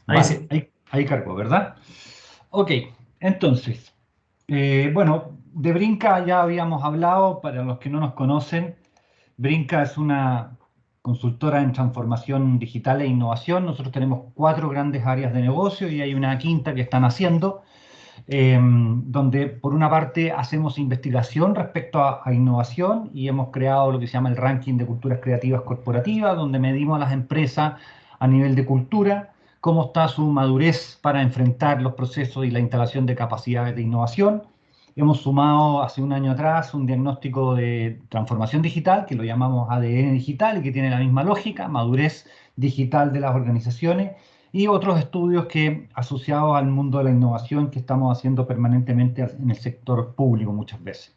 Ahí Vale, sí. ahí cargó, ¿verdad? Ok, entonces, bueno, de Brinca ya habíamos hablado, para los que no nos conocen, Brinca es una consultora en transformación digital e innovación. Nosotros tenemos cuatro grandes áreas de negocio y hay una quinta que están haciendo, donde por una parte hacemos investigación respecto a innovación y hemos creado lo que se llama el ranking de culturas creativas corporativas, donde medimos a las empresas a nivel de cultura, cómo está su madurez para enfrentar los procesos y la instalación de capacidades de innovación. Hemos sumado hace un año atrás un diagnóstico de transformación digital, que lo llamamos ADN digital y que tiene la misma lógica, madurez digital de las organizaciones, y otros estudios que asociados al mundo de la innovación que estamos haciendo permanentemente en el sector público muchas veces.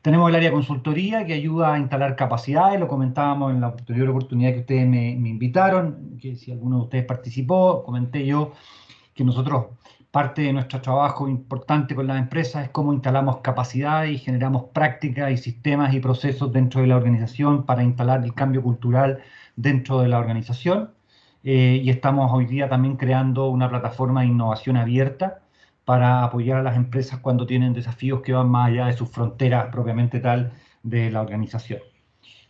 Tenemos el área de consultoría que ayuda a instalar capacidades, lo comentábamos en la anterior oportunidad que ustedes me invitaron, que si alguno de ustedes participó, comenté yo que nosotros, parte de nuestro trabajo importante con las empresas es cómo instalamos capacidades y generamos prácticas y sistemas y procesos dentro de la organización para instalar el cambio cultural dentro de la organización. Y estamos hoy día también creando una plataforma de innovación abierta para apoyar a las empresas cuando tienen desafíos que van más allá de sus fronteras propiamente tal de la organización.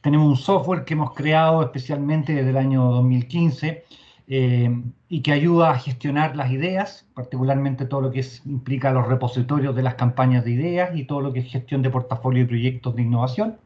Tenemos un software que hemos creado especialmente desde el año 2015, y que ayuda a gestionar las ideas, particularmente todo lo que implica los repositorios de las campañas de ideas y todo lo que es gestión de portafolio y proyectos de innovación.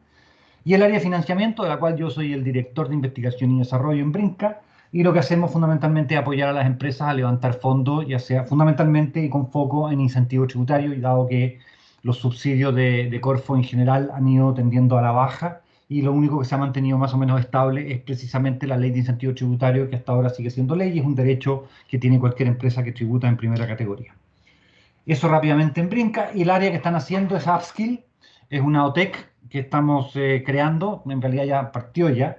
Y el área de financiamiento, de la cual yo soy el director de investigación y desarrollo en Brinca, y lo que hacemos fundamentalmente es apoyar a las empresas a levantar fondos, ya sea fundamentalmente y con foco en incentivos tributarios, y dado que los subsidios de Corfo en general han ido tendiendo a la baja, y lo único que se ha mantenido más o menos estable es precisamente la ley de incentivos tributarios, que hasta ahora sigue siendo ley y es un derecho que tiene cualquier empresa que tributa en primera categoría. Eso rápidamente en Brinca. Y el área que están haciendo es Upskill, es una OTEC que estamos creando, en realidad ya partió ya,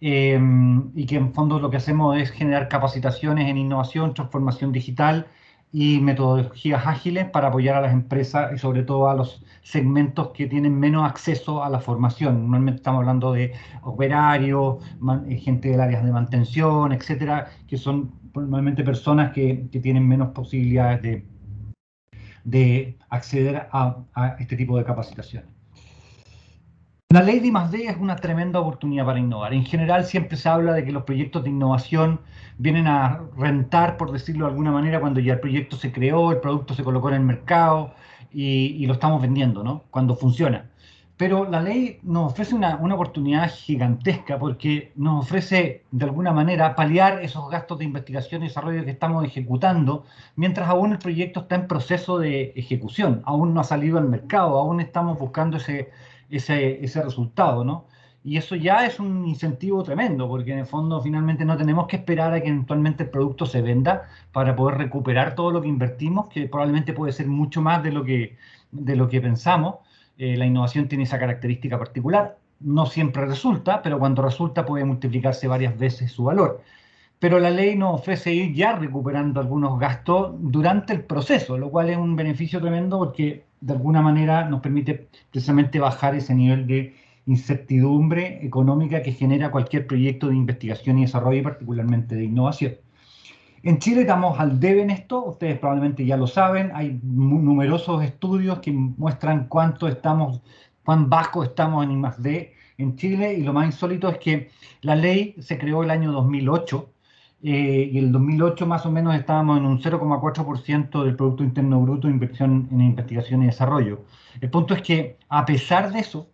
y que en fondo lo que hacemos es generar capacitaciones en innovación, transformación digital y metodologías ágiles para apoyar a las empresas y sobre todo a los segmentos que tienen menos acceso a la formación. Normalmente estamos hablando de operarios, gente del área de mantención, etcétera, que son normalmente personas que tienen menos posibilidades de acceder a este tipo de capacitaciones. La ley de I+D es una tremenda oportunidad para innovar. En general siempre se habla de que los proyectos de innovación vienen a rentar, por decirlo de alguna manera, cuando ya el proyecto se creó, el producto se colocó en el mercado y lo estamos vendiendo, ¿no? Cuando funciona. Pero la ley nos ofrece una oportunidad gigantesca porque nos ofrece de alguna manera paliar esos gastos de investigación y desarrollo que estamos ejecutando mientras aún el proyecto está en proceso de ejecución, aún no ha salido al mercado, aún estamos buscando ese resultado, ¿no? Y eso ya es un incentivo tremendo, porque en el fondo finalmente no tenemos que esperar a que eventualmente el producto se venda para poder recuperar todo lo que invertimos, que probablemente puede ser mucho más de lo que pensamos. La innovación tiene esa característica particular. No siempre resulta, pero cuando resulta puede multiplicarse varias veces su valor. Pero la ley nos ofrece ir ya recuperando algunos gastos durante el proceso, lo cual es un beneficio tremendo porque de alguna manera nos permite precisamente bajar ese nivel de incertidumbre económica que genera cualquier proyecto de investigación y desarrollo, y particularmente de innovación. En Chile estamos al debe en esto, ustedes probablemente ya lo saben, hay numerosos estudios que muestran cuán bajo estamos en I+D en Chile, y lo más insólito es que la ley se creó el año 2008, y el 2008 más o menos estábamos en un 0,4% del Producto Interno Bruto de inversión en investigación y desarrollo. El punto es que a pesar de eso,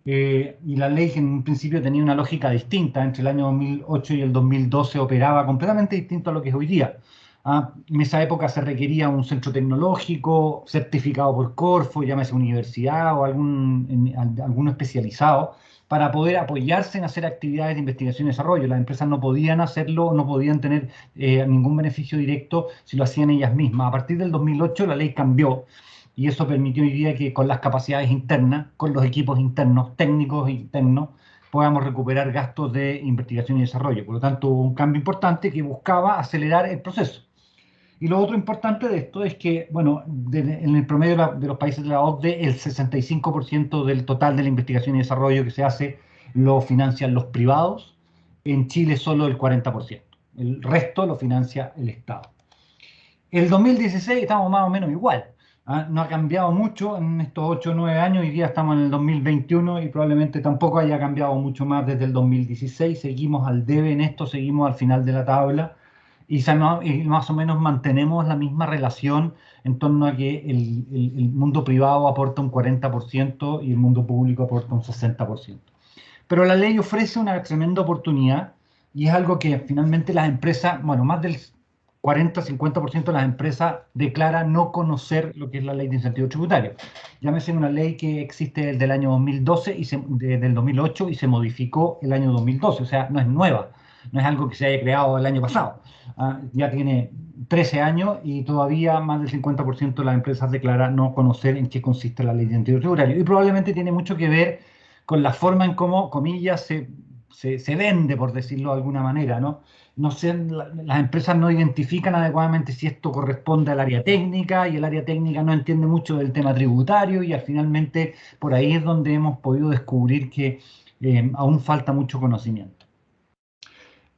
y la ley que en un principio tenía una lógica distinta, entre el año 2008 y el 2012 operaba completamente distinto a lo que es hoy día. En esa época se requería un centro tecnológico certificado por Corfo, llámese universidad o alguno especializado, para poder apoyarse en hacer actividades de investigación y desarrollo. Las empresas no podían hacerlo, no podían tener ningún beneficio directo si lo hacían ellas mismas. A partir del 2008 la ley cambió, y eso permitió hoy día que con las capacidades internas, con los equipos internos, técnicos internos, podamos recuperar gastos de investigación y desarrollo. Por lo tanto, hubo un cambio importante que buscaba acelerar el proceso. Y lo otro importante de esto es que, bueno, en el promedio de los países de la OCDE, el 65% del total de la investigación y desarrollo que se hace lo financian los privados. En Chile solo el 40%. el resto lo financia el Estado. El 2016 estamos más o menos igual. No ha cambiado mucho en estos 8 o 9 años. Hoy día estamos en el 2021 y probablemente tampoco haya cambiado mucho más desde el 2016. Seguimos al debe en esto, seguimos al final de la tabla y más o menos mantenemos la misma relación en torno a que el mundo privado aporta un 40% y el mundo público aporta un 60%. Pero la ley ofrece una tremenda oportunidad y es algo que finalmente las empresas, bueno, más del 40-50% de las empresas declara no conocer lo que es la ley de incentivos tributarios. Llámese una ley que existe desde el año 2012 desde el 2008 y se modificó el año 2012, o sea, no es nueva, no es algo que se haya creado el año pasado. Ya tiene 13 años y todavía más del 50% de las empresas declara no conocer en qué consiste la ley de incentivos tributarios. Y probablemente tiene mucho que ver con la forma en cómo, comillas, se vende, por decirlo de alguna manera, ¿no? No sé, las empresas no identifican adecuadamente si esto corresponde al área técnica y el área técnica no entiende mucho del tema tributario y finalmente por ahí es donde hemos podido descubrir que aún falta mucho conocimiento.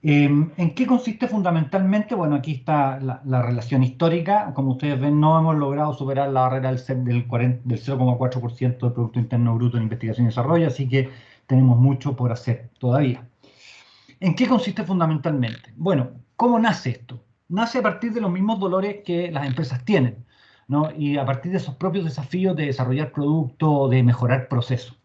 ¿En qué consiste fundamentalmente? Bueno, aquí está la relación histórica. Como ustedes ven, no hemos logrado superar la barrera del 0,4% del Producto Interno Bruto en investigación y desarrollo, así que tenemos mucho por hacer todavía. ¿En qué consiste fundamentalmente? Bueno, ¿cómo nace esto? Nace a partir de los mismos dolores que las empresas tienen, ¿no? Y a partir de esos propios desafíos de desarrollar producto o de mejorar procesos.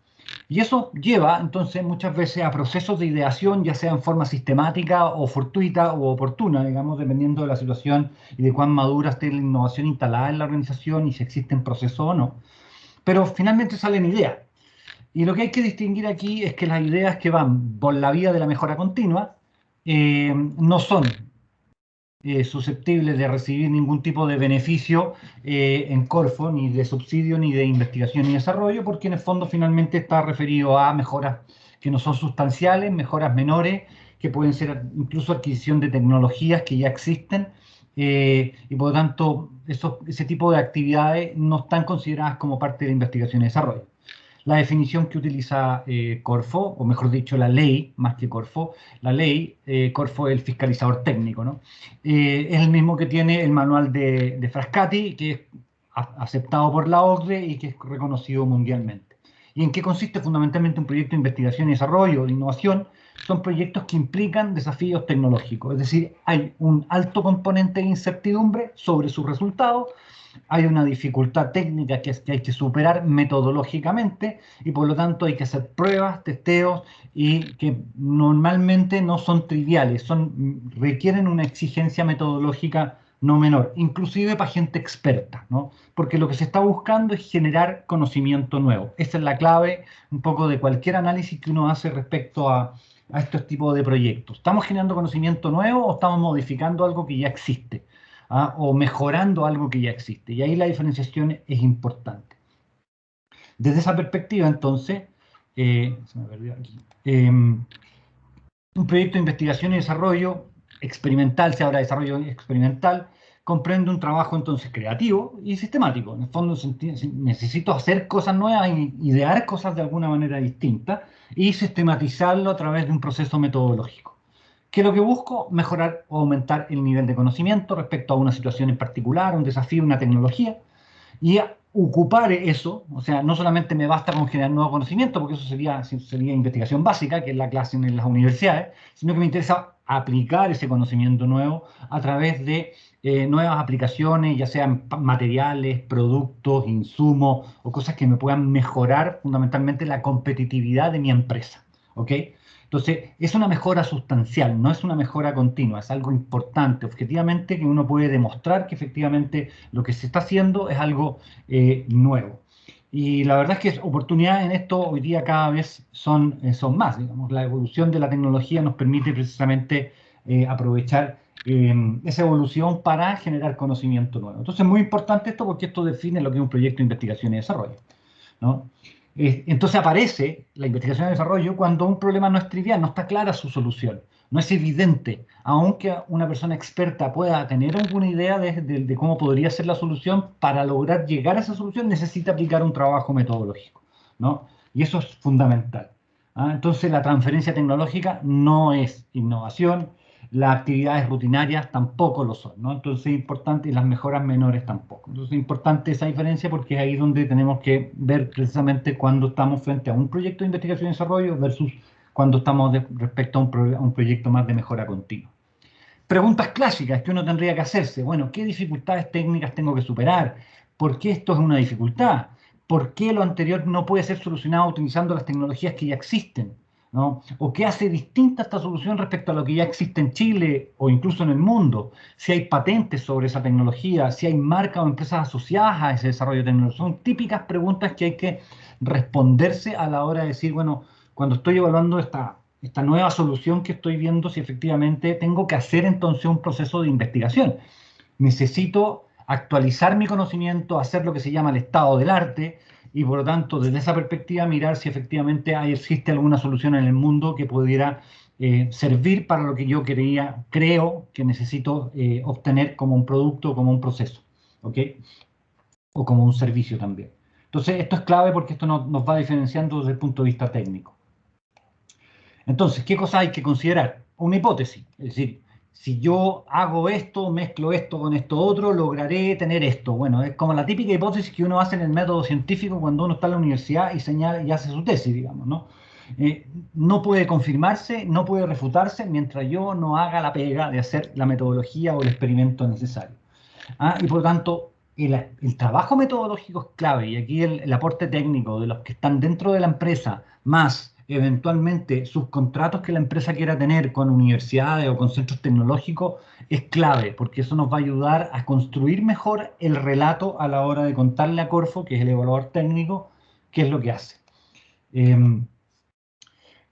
Y eso lleva entonces muchas veces a procesos de ideación, ya sea en forma sistemática o fortuita o oportuna, digamos, dependiendo de la situación y de cuán madura esté la innovación instalada en la organización y si existen procesos o no. Pero finalmente salen ideas. Y lo que hay que distinguir aquí es que las ideas que van por la vía de la mejora continua no son susceptibles de recibir ningún tipo de beneficio en Corfo, ni de subsidio, ni de investigación y desarrollo, porque en el fondo finalmente está referido a mejoras que no son sustanciales, mejoras menores, que pueden ser incluso adquisición de tecnologías que ya existen, y por lo tanto ese tipo de actividades no están consideradas como parte de la investigación y desarrollo. La definición que utiliza Corfo, o mejor dicho, la ley, más que Corfo, la ley, Corfo es el fiscalizador técnico, ¿no? Es el mismo que tiene el manual de Frascati, que es aceptado por la OCDE y que es reconocido mundialmente. ¿Y en qué consiste fundamentalmente un proyecto de investigación y desarrollo, de innovación? Son proyectos que implican desafíos tecnológicos, es decir, hay un alto componente de incertidumbre sobre sus resultados, hay una dificultad técnica que hay que superar metodológicamente y por lo tanto hay que hacer pruebas, testeos y que normalmente no son triviales, requieren una exigencia metodológica no menor, inclusive para gente experta, ¿no? Porque lo que se está buscando es generar conocimiento nuevo. Esa es la clave un poco de cualquier análisis que uno hace respecto a estos tipos de proyectos. ¿Estamos generando conocimiento nuevo o estamos modificando algo que ya existe? O mejorando algo que ya existe. Y ahí la diferenciación es importante. Desde esa perspectiva, entonces, se me perdió aquí, un proyecto de investigación y desarrollo experimental, se habla de desarrollo experimental, comprende un trabajo entonces creativo y sistemático. En el fondo necesito hacer cosas nuevas, idear cosas de alguna manera distinta y sistematizarlo a través de un proceso metodológico. ¿Qué es lo que busco? Mejorar o aumentar el nivel de conocimiento respecto a una situación en particular, un desafío, una tecnología, y ocupar eso, o sea, no solamente me basta con generar nuevo conocimiento, porque eso sería investigación básica, que es la clase en las universidades, sino que me interesa aplicar ese conocimiento nuevo a través de nuevas aplicaciones, ya sean materiales, productos, insumos o cosas que me puedan mejorar fundamentalmente la competitividad de mi empresa. ¿Ok? Entonces, es una mejora sustancial, no es una mejora continua, es algo importante, objetivamente, que uno puede demostrar que efectivamente lo que se está haciendo es algo nuevo. Y la verdad es que oportunidades en esto hoy día cada vez son más. Digamos, la evolución de la tecnología nos permite precisamente aprovechar esa evolución para generar conocimiento nuevo. Entonces es muy importante esto porque esto define lo que es un proyecto de investigación y desarrollo, ¿no? Entonces aparece la investigación y desarrollo cuando un problema no es trivial, no está clara su solución, no es evidente. Aunque una persona experta pueda tener alguna idea de cómo podría ser la solución, para lograr llegar a esa solución necesita aplicar un trabajo metodológico, ¿no? Y eso es fundamental. Entonces la transferencia tecnológica no es innovación, las actividades rutinarias tampoco lo son, ¿no? Entonces es importante, y las mejoras menores tampoco. Entonces es importante esa diferencia porque es ahí donde tenemos que ver precisamente cuando estamos frente a un proyecto de investigación y desarrollo versus cuando estamos respecto a un proyecto más de mejora continua. Preguntas clásicas que uno tendría que hacerse. Bueno, ¿qué dificultades técnicas tengo que superar? ¿Por qué esto es una dificultad? ¿Por qué lo anterior no puede ser solucionado utilizando las tecnologías que ya existen? ¿No? ¿O qué hace distinta esta solución respecto a lo que ya existe en Chile o incluso en el mundo? Si hay patentes sobre esa tecnología, si hay marcas o empresas asociadas a ese desarrollo tecnológico. Son típicas preguntas que hay que responderse a la hora de decir, bueno, cuando estoy evaluando esta nueva solución que estoy viendo, si efectivamente tengo que hacer entonces un proceso de investigación. Necesito actualizar mi conocimiento, hacer lo que se llama el estado del arte y por lo tanto desde esa perspectiva mirar si efectivamente existe alguna solución en el mundo que pudiera servir para lo que yo creo que necesito obtener como un producto o como un proceso, ¿ok? O como un servicio también. Entonces esto es clave porque esto nos va diferenciando desde el punto de vista técnico. Entonces, ¿qué cosas hay que considerar? Una hipótesis, es decir, si yo hago esto, mezclo esto con esto otro, lograré tener esto. Bueno, es como la típica hipótesis que uno hace en el método científico cuando uno está en la universidad y señala y hace su tesis, digamos, ¿no? No puede confirmarse, no puede refutarse mientras yo no haga la pega de hacer la metodología o el experimento necesario. Y por lo tanto, el trabajo metodológico es clave y aquí el aporte técnico de los que están dentro de la empresa, más eventualmente sus contratos que la empresa quiera tener con universidades o con centros tecnológicos, es clave porque eso nos va a ayudar a construir mejor el relato a la hora de contarle a Corfo, que es el evaluador técnico, qué es lo que hace.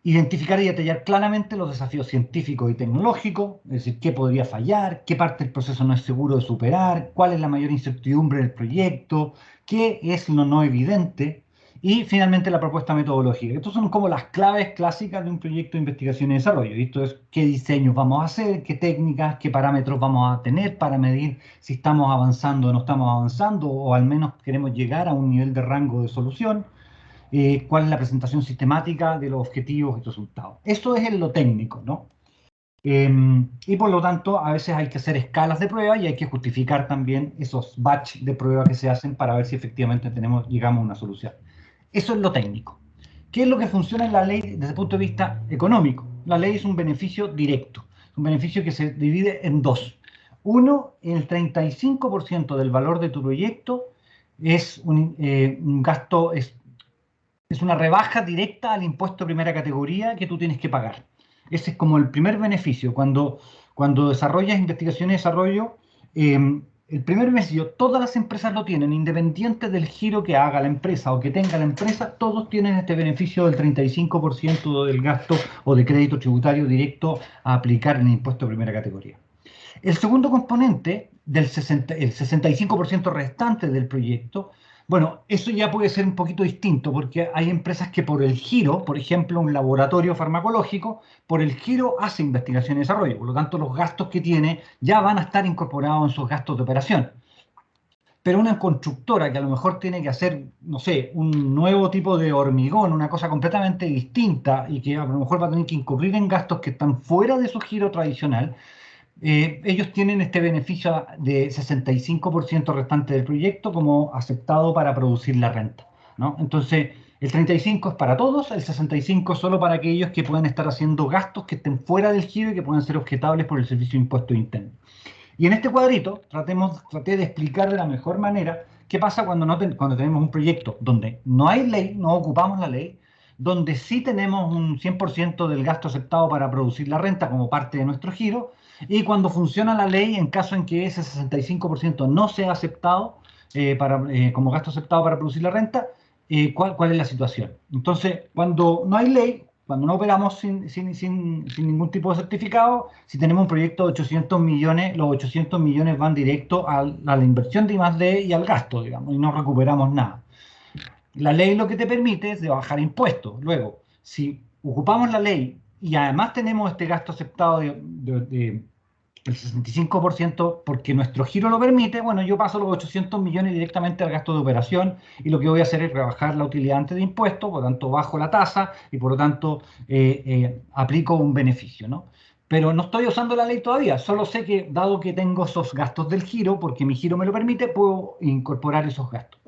Identificar y detallar claramente los desafíos científicos y tecnológicos, es decir, qué podría fallar, qué parte del proceso no es seguro de superar, cuál es la mayor incertidumbre del proyecto, qué es lo no evidente y finalmente la propuesta metodológica. Estas son como las claves clásicas de un proyecto de investigación y desarrollo. Y esto es qué diseños vamos a hacer, qué técnicas, qué parámetros vamos a tener para medir si estamos avanzando o no estamos avanzando o al menos queremos llegar a un nivel de rango de solución. Cuál es la presentación sistemática de los objetivos y resultados. Eso es en lo técnico, ¿no? Y por lo tanto, a veces hay que hacer escalas de prueba y hay que justificar también esos batch de prueba que se hacen para ver si efectivamente llegamos a una solución. Eso es lo técnico. ¿Qué es lo que funciona en la ley desde el punto de vista económico? La ley es un beneficio directo, un beneficio que se divide en dos. Uno, el 35% del valor de tu proyecto es un gasto, es una rebaja directa al impuesto de primera categoría que tú tienes que pagar. Ese es como el primer beneficio. Cuando desarrollas investigación y desarrollo, el primer beneficio, todas las empresas lo tienen, independiente del giro que haga la empresa o que tenga la empresa, todos tienen este beneficio del 35% del gasto o de crédito tributario directo a aplicar en el impuesto de primera categoría. El segundo componente, el 65% restante del proyecto, bueno, eso ya puede ser un poquito distinto porque hay empresas que por el giro, por ejemplo, un laboratorio farmacológico, por el giro hace investigación y desarrollo. Por lo tanto, los gastos que tiene ya van a estar incorporados en sus gastos de operación. Pero una constructora que a lo mejor tiene que hacer, no sé, un nuevo tipo de hormigón, una cosa completamente distinta y que a lo mejor va a tener que incurrir en gastos que están fuera de su giro tradicional, ellos tienen este beneficio de 65% restante del proyecto como aceptado para producir la renta, ¿no? Entonces, el 35 es para todos, el 65 solo para aquellos que puedan estar haciendo gastos que estén fuera del giro y que puedan ser objetables por el servicio de impuesto interno. Y en este cuadrito traté de explicar de la mejor manera qué pasa cuando tenemos un proyecto donde no hay ley, no ocupamos la ley, donde sí tenemos un 100% del gasto aceptado para producir la renta como parte de nuestro giro, y cuando funciona la ley, en caso en que ese 65% no sea aceptado como gasto aceptado para producir la renta, ¿cuál es la situación? Entonces, cuando no hay ley, cuando no operamos sin ningún tipo de certificado, si tenemos un proyecto de 800 millones, los 800 millones van directo a la inversión de I+D y al gasto, digamos, y no recuperamos nada. La ley lo que te permite es de bajar impuestos. Luego, si ocupamos la ley y además tenemos este gasto aceptado el 65% porque nuestro giro lo permite, bueno, yo paso los 800 millones directamente al gasto de operación y lo que voy a hacer es rebajar la utilidad antes de impuestos, por lo tanto bajo la tasa y por lo tanto aplico un beneficio, ¿no? pero no estoy usando la ley todavía. Solo sé que, dado que tengo esos gastos del giro, porque mi giro me lo permite, puedo incorporar esos gastos.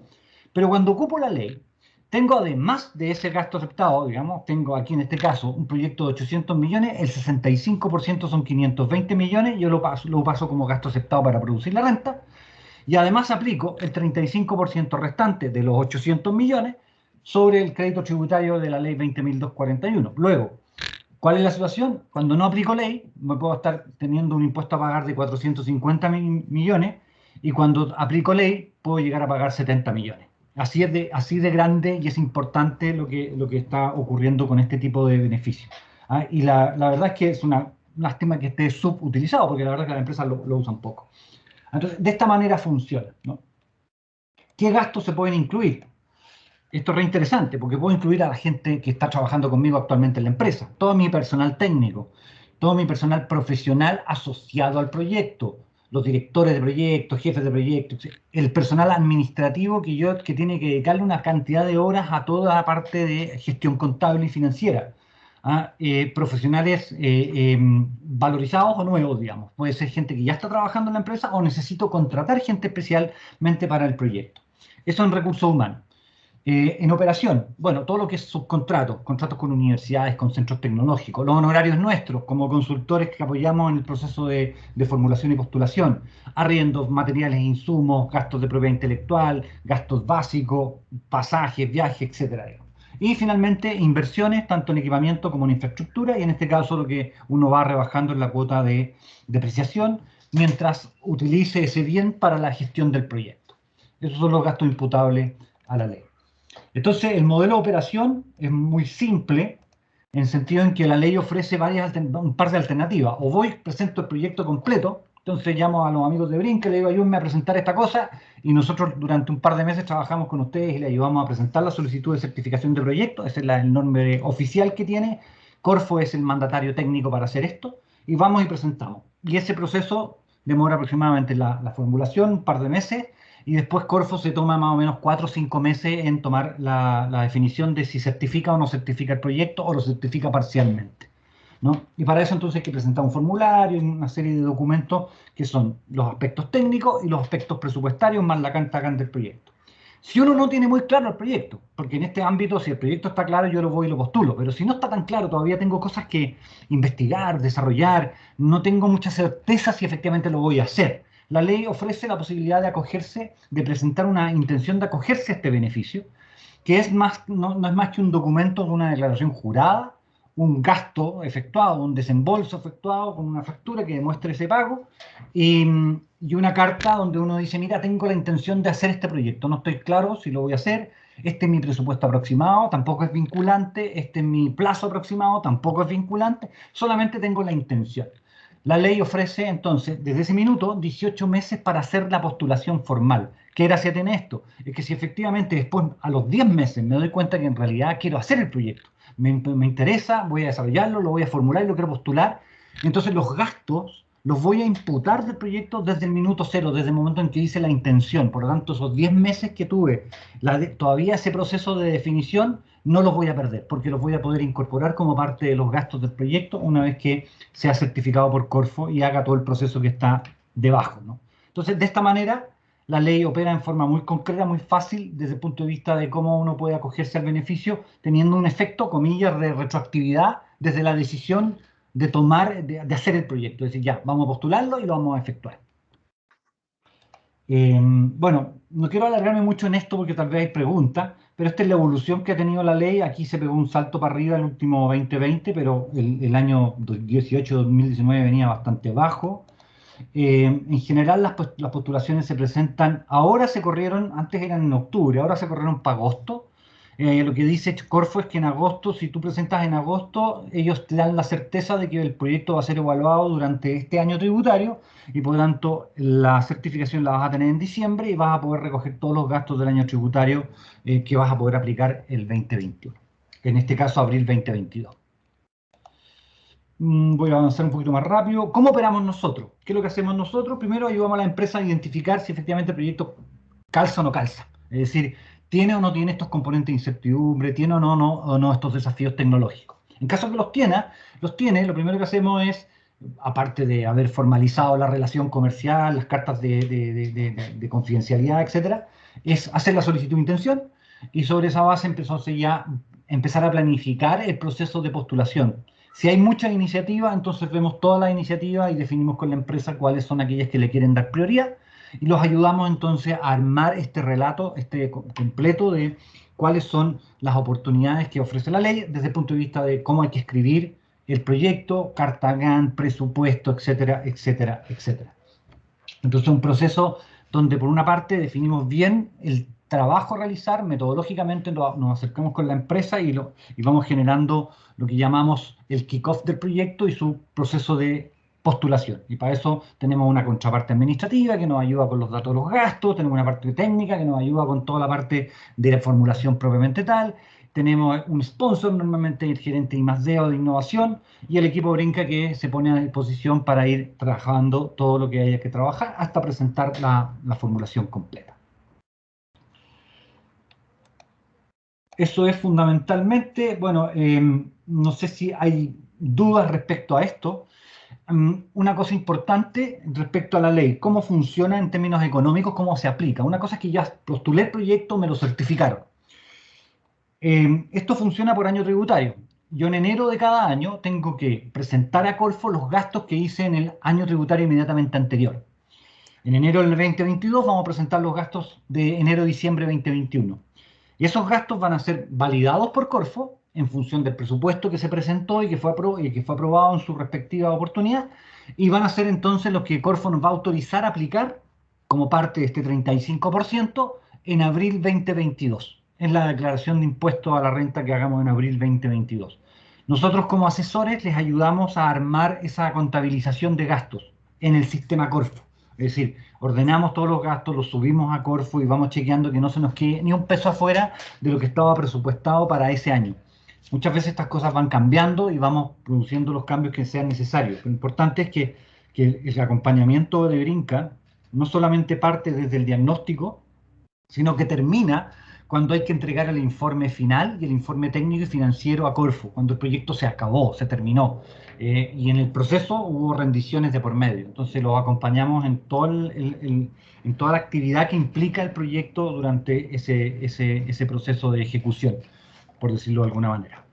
Pero cuando ocupo la ley, tengo además de ese gasto aceptado, digamos, tengo aquí en este caso un proyecto de 800 millones, el 65% son 520 millones, yo lo paso como gasto aceptado para producir la renta, y además aplico el 35% restante de los 800 millones sobre el crédito tributario de la ley 20.241. Luego, ¿cuál es la situación? Cuando no aplico ley, me puedo estar teniendo un impuesto a pagar de 450 millones y cuando aplico ley puedo llegar a pagar 70 millones. Así de grande y es importante lo que está ocurriendo con este tipo de beneficios. ¿Ah? Y la verdad es que es una lástima que esté subutilizado, porque la verdad es que las empresas lo usan poco. Entonces, de esta manera funciona, ¿no? ¿Qué gastos se pueden incluir? Esto es re interesante porque puedo incluir a la gente que está trabajando conmigo actualmente en la empresa, todo mi personal técnico, todo mi personal profesional asociado al proyecto, los directores de proyectos, jefes de proyectos, el personal administrativo que tiene que dedicarle una cantidad de horas a toda la parte de gestión contable y financiera. ¿Ah? Profesionales valorizados o nuevos, digamos. Puede ser gente que ya está trabajando en la empresa o necesito contratar gente especialmente para el proyecto. Eso en recursos humanos. En operación, bueno, todo lo que es subcontratos, contratos con universidades, con centros tecnológicos, los honorarios nuestros como consultores que apoyamos en el proceso de formulación y postulación, arriendos, materiales e insumos, gastos de propiedad intelectual, gastos básicos, pasajes, viajes, etcétera. Y finalmente, inversiones, tanto en equipamiento como en infraestructura, y en este caso lo que uno va rebajando es la cuota de depreciación mientras utilice ese bien para la gestión del proyecto. Esos son los gastos imputables a la ley. Entonces, el modelo de operación es muy simple en el sentido en que la ley ofrece un par de alternativas. O voy, presento el proyecto completo, entonces llamo a los amigos de Brinca, le digo, ayúdenme a presentar esta cosa, y nosotros durante un par de meses trabajamos con ustedes y le ayudamos a presentar la solicitud de certificación de proyecto, ese es el nombre oficial que tiene. Corfo es el mandatario técnico para hacer esto, y vamos y presentamos. Y ese proceso demora aproximadamente la formulación, un par de meses, y después Corfo se toma más o menos 4 o 5 meses en tomar la definición de si certifica o no certifica el proyecto o lo certifica parcialmente, ¿no? Y para eso entonces hay que presentar un formulario y una serie de documentos que son los aspectos técnicos y los aspectos presupuestarios más la canta del proyecto. Si uno no tiene muy claro el proyecto, porque en este ámbito si el proyecto está claro yo lo voy y lo postulo, pero si no está tan claro todavía tengo cosas que investigar, desarrollar, no tengo mucha certeza si efectivamente lo voy a hacer. La ley ofrece la posibilidad de acogerse, de presentar una intención de acogerse a este beneficio, que es más, no es más que un documento de una declaración jurada, un gasto efectuado, un desembolso efectuado con una factura que demuestre ese pago y una carta donde uno dice, mira, tengo la intención de hacer este proyecto, no estoy claro si lo voy a hacer, este es mi presupuesto aproximado, tampoco es vinculante, este es mi plazo aproximado, tampoco es vinculante, solamente tengo la intención. La ley ofrece entonces, desde ese minuto, 18 meses para hacer la postulación formal. ¿Qué gracia tiene esto? Es que si efectivamente después, a los 10 meses, me doy cuenta que en realidad quiero hacer el proyecto, me interesa, voy a desarrollarlo, lo voy a formular y lo quiero postular, entonces los gastos los voy a imputar del proyecto desde el minuto cero, desde el momento en que hice la intención. Por lo tanto, esos 10 meses que tuve, todavía ese proceso de definición, no los voy a perder, porque los voy a poder incorporar como parte de los gastos del proyecto una vez que sea certificado por Corfo y haga todo el proceso que está debajo, ¿no? Entonces, de esta manera, la ley opera en forma muy concreta, muy fácil, desde el punto de vista de cómo uno puede acogerse al beneficio, teniendo un efecto, comillas, de retroactividad desde la decisión de tomar, de hacer el proyecto. Es decir, ya, vamos a postularlo y lo vamos a efectuar. Bueno, no quiero alargarme mucho en esto porque tal vez hay preguntas, pero esta es la evolución que ha tenido la ley. Aquí se pegó un salto para arriba el último 2020, pero el año 2018-2019 venía bastante bajo. En general las postulaciones se presentan, ahora se corrieron, antes eran en octubre, ahora se corrieron para agosto. Lo que dice Corfo es que en agosto, si tú presentas en agosto, ellos te dan la certeza de que el proyecto va a ser evaluado durante este año tributario y por lo tanto la certificación la vas a tener en diciembre y vas a poder recoger todos los gastos del año tributario que vas a poder aplicar el 2021, en este caso abril 2022. Voy a avanzar un poquito más rápido. ¿Cómo operamos nosotros? ¿Qué es lo que hacemos nosotros? Primero ayudamos a la empresa a identificar si efectivamente el proyecto calza o no calza. Es decir, tiene o no tiene estos componentes de incertidumbre, tiene o no estos desafíos tecnológicos. En caso que los tiene, lo primero que hacemos es aparte de haber formalizado la relación comercial, las cartas de confidencialidad, etcétera, es hacer la solicitud de intención y sobre esa base ya empezar a planificar el proceso de postulación. Si hay muchas iniciativas, entonces vemos todas las iniciativas y definimos con la empresa cuáles son aquellas que le quieren dar prioridad y los ayudamos entonces a armar este relato, completo de cuáles son las oportunidades que ofrece la ley desde el punto de vista de cómo hay que escribir el proyecto, carta GAN, presupuesto, etcétera, etcétera, etcétera. Entonces, un proceso donde por una parte definimos bien el trabajo a realizar, metodológicamente nos acercamos con la empresa y vamos generando lo que llamamos el kick-off del proyecto y su proceso de postulación. Y para eso tenemos una contraparte administrativa que nos ayuda con los datos de los gastos, tenemos una parte técnica que nos ayuda con toda la parte de la formulación propiamente tal, tenemos un sponsor, normalmente el gerente de I+D o de innovación, y el equipo Brinca que se pone a disposición para ir trabajando todo lo que haya que trabajar hasta presentar la formulación completa. Eso es fundamentalmente, bueno, no sé si hay dudas respecto a esto. Una cosa importante respecto a la ley, cómo funciona en términos económicos, cómo se aplica. Una cosa es que ya postulé el proyecto, me lo certificaron. Esto funciona por año tributario. Yo en enero de cada año tengo que presentar a Corfo los gastos que hice en el año tributario inmediatamente anterior. En enero del 2022 vamos a presentar los gastos de enero-diciembre 2021. Y esos gastos van a ser validados por Corfo en función del presupuesto que se presentó y que fue aprobado en su respectiva oportunidad. Y van a ser entonces los que Corfo nos va a autorizar a aplicar como parte de este 35% en abril 2022, en la declaración de impuestos a la renta que hagamos en abril 2022. Nosotros como asesores les ayudamos a armar esa contabilización de gastos en el sistema Corfo. Es decir, ordenamos todos los gastos, los subimos a Corfo y vamos chequeando que no se nos quede ni un peso afuera de lo que estaba presupuestado para ese año. Muchas veces estas cosas van cambiando y vamos produciendo los cambios que sean necesarios. Lo importante es que el acompañamiento de Brinca no solamente parte desde el diagnóstico, sino que termina cuando hay que entregar el informe final y el informe técnico y financiero a Corfo, cuando el proyecto se acabó, se terminó. Y en el proceso hubo rendiciones de por medio. Entonces los acompañamos en toda la actividad que implica el proyecto durante ese proceso de ejecución, por decirlo de alguna manera.